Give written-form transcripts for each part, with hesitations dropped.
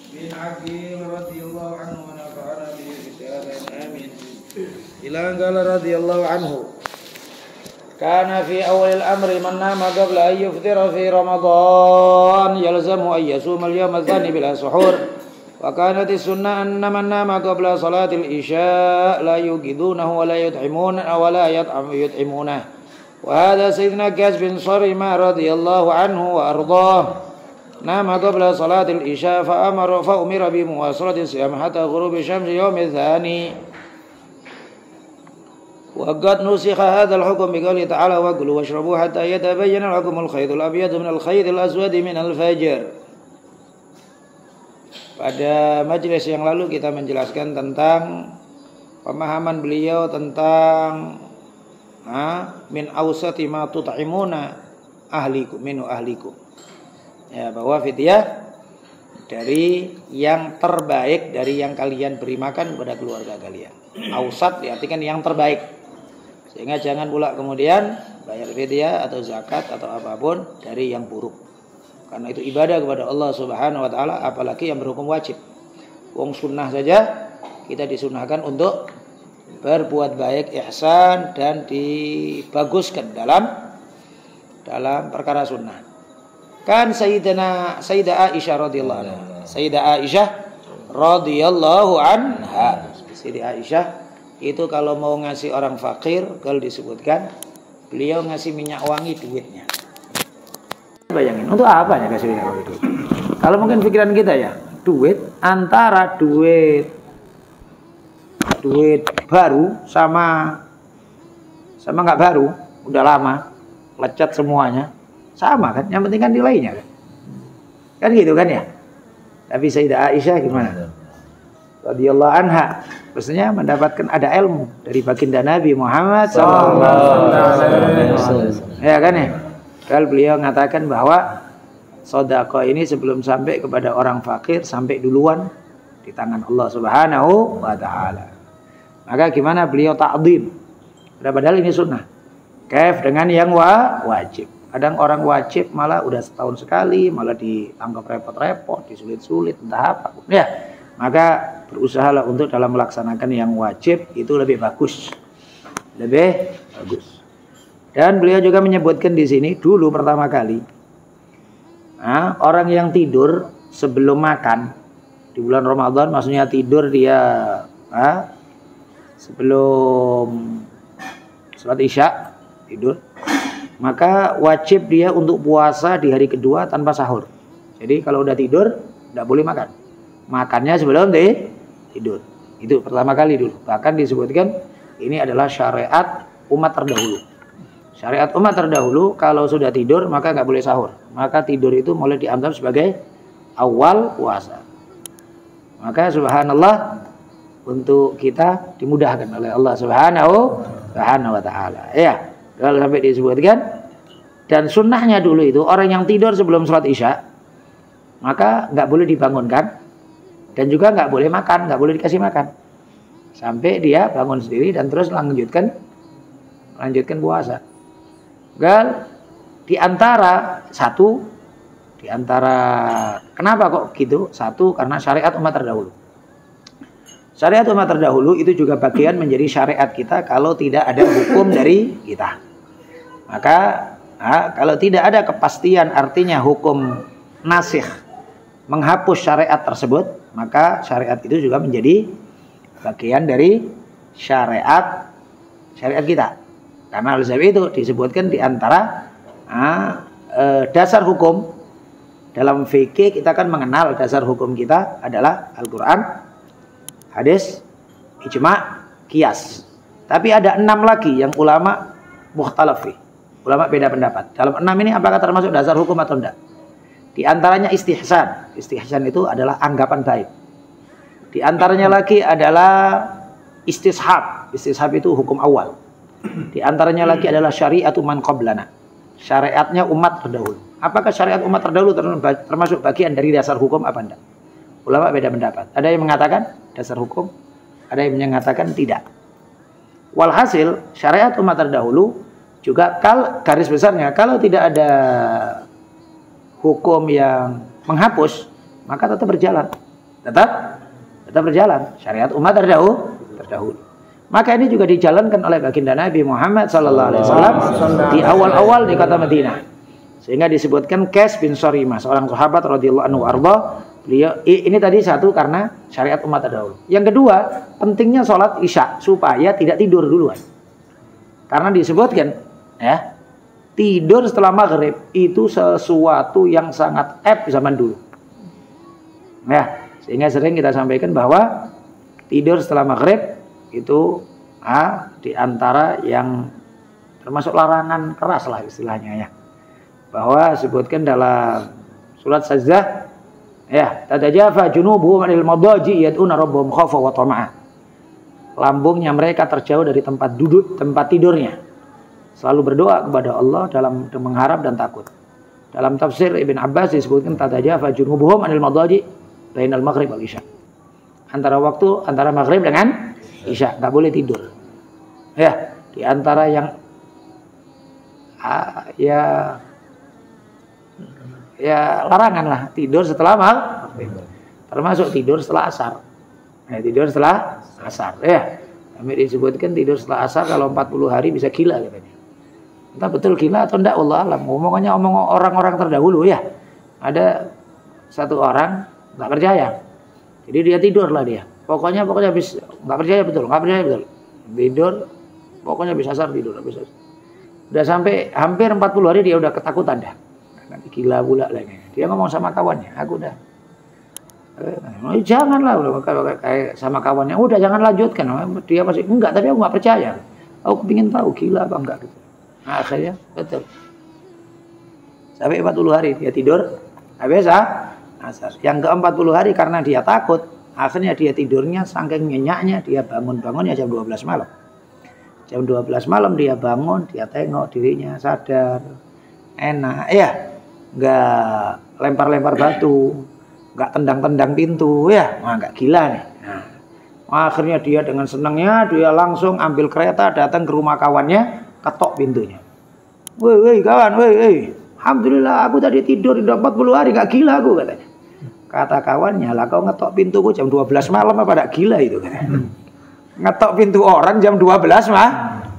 bin Aqil radhiyallahu anhu wa nafa'ana bihi amin. Ila qala radhiyallahu anhu kana fi awal al-amri man nama qabla an yuftira fi Ramadan yalzamu an yasuma al-yawm ath-thani bila suhur wa kanat as-sunnah anna man nama qabla salati al-isya la yuqidunahu wa la yut'imuna wa la yut'imuna wa hadha sayyidina Qais bin Sarima radhiyallahu anhu wa ardhah nama qabla salati al-isya fa umira bi muwasalati as-siyam hatta ghurubi syamsi yawm ath-thani وقد نسخ هذا الحكم بقوله تعالى وكلوا واشربوا حتى يتبين لكم الخيط الأبيض من الخيط الأسود من الفجر. Pada majelis yang lalu kita menjelaskan tentang pemahaman beliau tentang min awsati ma tut'imuna ahlikum minu ahlikum. Ya, bahwa fidyah dari yang terbaik dari yang kalian beri makan kepada keluarga kalian. Awsat diartikan yang terbaik. Sehingga jangan pula kemudian bayar fidyah atau zakat atau apapun dari yang buruk. Karena itu ibadah kepada Allah Subhanahu wa taala, apalagi yang berhukum wajib. Wong sunnah saja kita disunahkan untuk berbuat baik, ihsan dan dibaguskan dalam perkara sunnah. Kan Sayyidah Aisyah radhiyallahu anha. Sayyidah Aisyah radhiyallahu anha. Sayyidah Aisyah itu kalau mau ngasih orang fakir, kalau disebutkan beliau ngasih minyak wangi duitnya. Bayangin, untuk apa ya kasih minyak wangi duit? Kalau mungkin pikiran kita ya, duit antara duit baru sama nggak baru, udah lama, lecet semuanya, sama kan? Yang penting kan nilainya kan gitu kan ya. Tapi Sayyidah Aisyah gimana? Radhiyallahu anha, maksudnya mendapatkan ada ilmu dari baginda Nabi Muhammad SAW. Ya kan ya? Kalau beliau mengatakan bahwa sedekah ini sebelum sampai kepada orang fakir sampai duluan di tangan Allah Subhanahu wa taala. Maka gimana beliau ta'dhim? Padahal ini sunnah. Kaif dengan yang wajib. Kadang orang wajib malah udah setahun sekali, malah dianggap repot-repot, disulit-sulit, entah apa. Ya, maka berusahalah untuk dalam melaksanakan yang wajib itu lebih bagus. Dan beliau juga menyebutkan di sini dulu pertama kali orang yang tidur sebelum makan di bulan Ramadan, maksudnya tidur dia sebelum sholat Isya tidur, maka wajib dia untuk puasa di hari kedua tanpa sahur. Jadi kalau udah tidur tidak boleh makan. Makannya sebelum tidur. Itu pertama kali dulu. Bahkan disebutkan ini adalah syariat umat terdahulu. Syariat umat terdahulu kalau sudah tidur maka nggak boleh sahur. Maka tidur itu mulai dianggap sebagai awal puasa. Maka subhanallah untuk kita dimudahkan oleh Allah Subhanahu wa taala. Ya, kalau sampai disebutkan dan sunnahnya dulu itu orang yang tidur sebelum sholat Isya maka nggak boleh dibangunkan. Dan juga nggak boleh makan, nggak boleh dikasih makan. Sampai dia bangun sendiri dan terus melanjutkan puasa. Gal di antara kenapa kok gitu? Satu, karena syariat umat terdahulu. Syariat umat terdahulu itu juga bagian menjadi syariat kita kalau tidak ada hukum dari kita. Maka kalau tidak ada kepastian artinya hukum nasikh menghapus syariat tersebut, maka syariat itu juga menjadi bagian dari syariat kita. Karena oleh sebab itu disebutkan di antara dasar hukum dalam fikih kita kan mengenal dasar hukum kita adalah Al-Quran, hadis, ijma', qiyas. Tapi ada 6 lagi yang ulama mukhtalaf fi. Ulama beda pendapat. Dalam 6 ini apakah termasuk dasar hukum atau tidak? Di antaranya istihsan. Istihsan itu adalah anggapan baik. Di antaranya lagi adalah istishab. Istishab itu hukum awal. Di antaranya lagi adalah syariatu man qablana. Syariatnya umat terdahulu. Apakah syariat umat terdahulu termasuk bagian dari dasar hukum apa enggak? Ulama beda pendapat. Ada yang mengatakan dasar hukum, ada yang mengatakan tidak. Walhasil syariat umat terdahulu juga garis besarnya kalau tidak ada hukum yang menghapus, maka tetap berjalan. Tetap berjalan. Syariat umat terdahulu. Maka ini juga dijalankan oleh baginda Nabi Muhammad SAW di awal-awal di kota Madinah. Sehingga disebutkan Qais bin Sarimah, seorang sahabat radhiyallahu anhu arba. Beliau ini tadi satu karena syariat umat terdahulu. Yang kedua, pentingnya sholat isya supaya tidak tidur duluan. Karena disebutkan ya, tidur setelah maghrib itu sesuatu yang sangat zaman dulu. Ya, sehingga sering kita sampaikan bahwa tidur setelah maghrib itu di antara yang termasuk larangan keras lah istilahnya ya. Bahwa sebutkan dalam surat Sajdah ya, tatajafa junubuhum 'anil madaji yad'una rabbahum khawfan wa tama'an. Lambungnya mereka terjauh dari tempat duduk, tempat tidurnya. Selalu berdoa kepada Allah dalam mengharap dan takut. Dalam tafsir Ibn Abbas disebutkan tatajafa junubuhum 'anil madaji bainal maghrib wal isya. Antara maghrib dengan isya, enggak boleh tidur. Ya, di antara yang ya larangan lah tidur setelah maghrib, termasuk tidur setelah asar. Tidur setelah asar ya. Kami disebutkan tidur setelah asar kalau 40 hari bisa gila katanya. Entah betul gila atau enggak, Allah alam. Omongannya omong orang-orang terdahulu ya. Ada satu orang enggak percaya. Jadi dia tidur lah dia. Pokoknya habis enggak percaya betul. Tidur pokoknya bisa asar tidur habis. Udah sampai hampir 40 hari dia udah ketakutan dah. Nanti gila pula lagi. Dia ngomong sama kawannya, aku udah janganlah kayak sama kawannya, udah jangan lanjutkan. Dia masih enggak, tapi aku nggak percaya. Aku ingin tahu gila apa enggak gitu. Nah, akhirnya betul. Sampai 40 hari dia tidur habis asar. Yang ke-40 hari karena dia takut, akhirnya dia tidurnya saking nyenyaknya dia bangunnya jam 12 malam. Jam 12 malam dia bangun, dia tengok dirinya sadar. Enak ya. Enggak lempar-lempar batu, enggak tendang-tendang pintu ya, enggak gila nih. Nah, akhirnya dia dengan senangnya dia langsung ambil kereta datang ke rumah kawannya, ketok pintunya. Woi kawan, woi. Alhamdulillah aku tadi tidur udah 40 hari enggak gila aku katanya. Kata kawannya, lah kau ngetok pintuku jam 12 malam apa enggak gila itu katanya. Ngetok pintu orang jam 12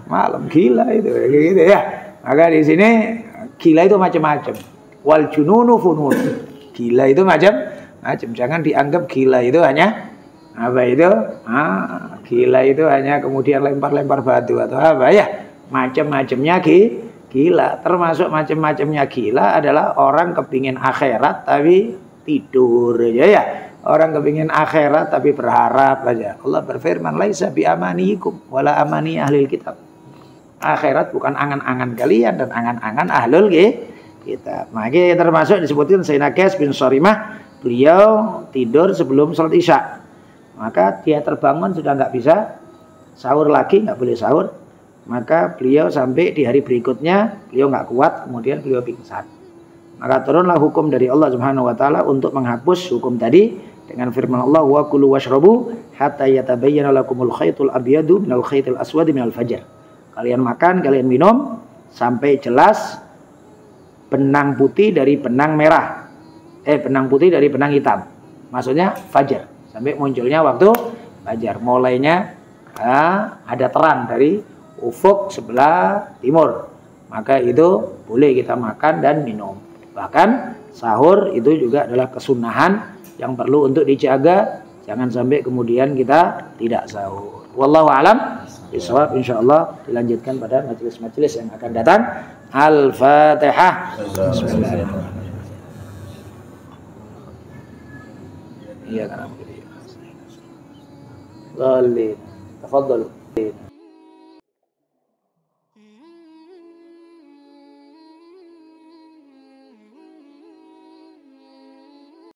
malam gila itu gitu ya. Maka di sini gila itu macam-macam. Wal jununu funun. Gila itu macam-macam. Jangan dianggap gila itu hanya apa itu? Gila itu hanya kemudian lempar-lempar batu atau apa ya? Macam-macamnya gila. Termasuk macam-macamnya gila adalah orang kepingin akhirat tapi tidur aja ya. Orang kepingin akhirat tapi berharap aja. Allah berfirman, "Laisa bi amaniikum wala amani ahlil kitab." Akhirat bukan angan-angan kalian dan angan-angan ahlul kitab. Maka termasuk disebutkan Sayyidina Qais bin Sarimah, beliau tidur sebelum sholat isya. Maka dia terbangun sudah nggak bisa sahur lagi, nggak boleh sahur. Maka beliau sampai di hari berikutnya beliau nggak kuat, kemudian beliau pingsan. Maka turunlah hukum dari Allah Subhanahu wa taala untuk menghapus hukum tadi dengan firman Allah, wa kulu washrabu hatta yatabayyana lakumul khaytul abyadu minal khaytil aswadi minal fajr. Kalian makan, kalian minum sampai jelas benang putih dari benang merah. Benang putih dari benang hitam. Maksudnya fajar. Sampai munculnya waktu fajar. Mulainya ada terang dari ufuk sebelah timur. Maka itu boleh kita makan dan minum. Bahkan sahur itu juga adalah kesunahan yang perlu untuk dijaga. Jangan sampai kemudian kita tidak sahur. Wallahu a'lam bishawab. Insyaallah dilanjutkan pada majelis-majelis yang akan datang. Al-Fatihah. Bismillahirrahmanirrahim. Iya kan. Tafadhalu.